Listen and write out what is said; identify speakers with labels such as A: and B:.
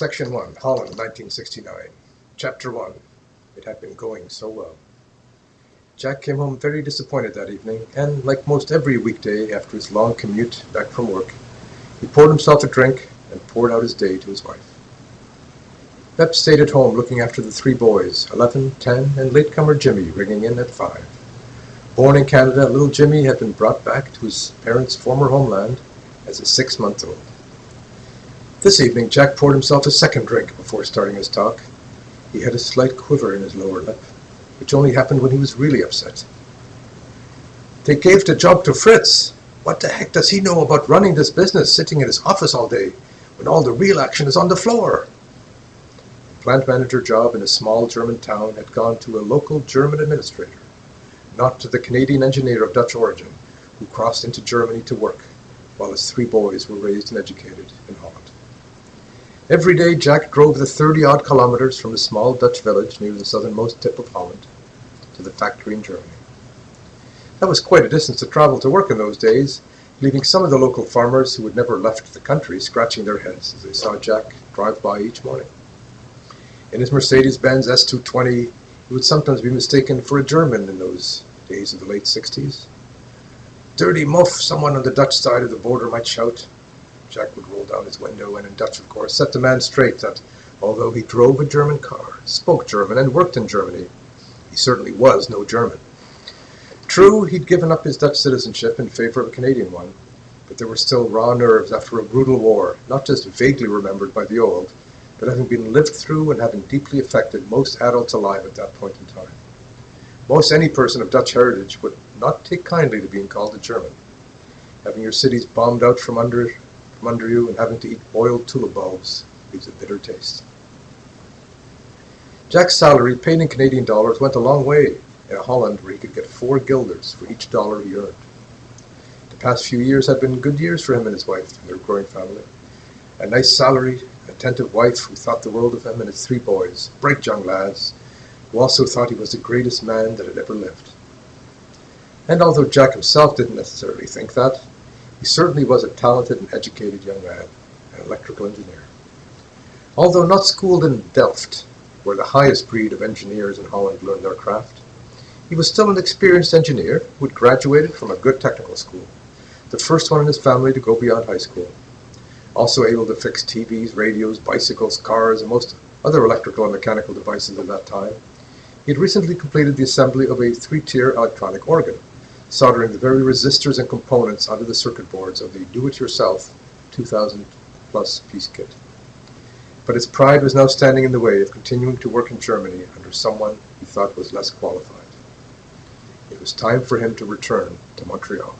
A: Section 1, Holland, 1969. Chapter 1. It had been going so well. Jack came home very disappointed that evening, and, like most every weekday after his long commute back from work, he poured himself a drink and poured out his day to his wife. Bep stayed at home looking after the three boys, 11, 10, and latecomer Jimmy, ringing in at 5. Born in Canada, little Jimmy had been brought back to his parents' former homeland as a 6-month-old. This evening Jack poured himself a second drink before starting his talk. He had a slight quiver in his lower lip, which only happened when he was really upset. "They gave the job to Fritz. What the heck does he know about running this business, sitting in his office all day, when all the real action is on the floor?" The plant manager job in a small German town had gone to a local German administrator, not to the Canadian engineer of Dutch origin, who crossed into Germany to work, while his 3 boys were raised and educated in Holland. Every day Jack drove the 30-odd kilometers from a small Dutch village near the southernmost tip of Holland to the factory in Germany. That was quite a distance to travel to work in those days, leaving some of the local farmers who had never left the country scratching their heads as they saw Jack drive by each morning. In his Mercedes-Benz S220, he would sometimes be mistaken for a German in those days of the late 60s. "Dirty muff," someone on the Dutch side of the border might shout. Jack would roll down his window and, in Dutch of course, set the man straight that, although he drove a German car, spoke German, and worked in Germany, he certainly was no German. True, he'd given up his Dutch citizenship in favor of a Canadian one, but there were still raw nerves after a brutal war, not just vaguely remembered by the old, but having been lived through and having deeply affected most adults alive at that point in time. Most any person of Dutch heritage would not take kindly to being called a German. Having your cities bombed out from under you and having to eat boiled tulip bulbs leaves a bitter taste. Jack's salary, paid in Canadian dollars, went a long way in Holland, where he could get 4 guilders for each dollar he earned. The past few years had been good years for him and his wife and their growing family. A nice salary, an attentive wife who thought the world of him, and his 3 boys, bright young lads, who also thought he was the greatest man that had ever lived. And although Jack himself didn't necessarily think that, he certainly was a talented and educated young man, an electrical engineer. Although not schooled in Delft, where the highest breed of engineers in Holland learned their craft, he was still an experienced engineer who had graduated from a good technical school, the first one in his family to go beyond high school. Also able to fix TVs, radios, bicycles, cars, and most other electrical and mechanical devices at that time, he had recently completed the assembly of a 3-tier electronic organ, soldering the very resistors and components onto the circuit boards of the do-it-yourself 2,000-plus piece kit. But his pride was now standing in the way of continuing to work in Germany under someone he thought was less qualified. It was time for him to return to Montreal.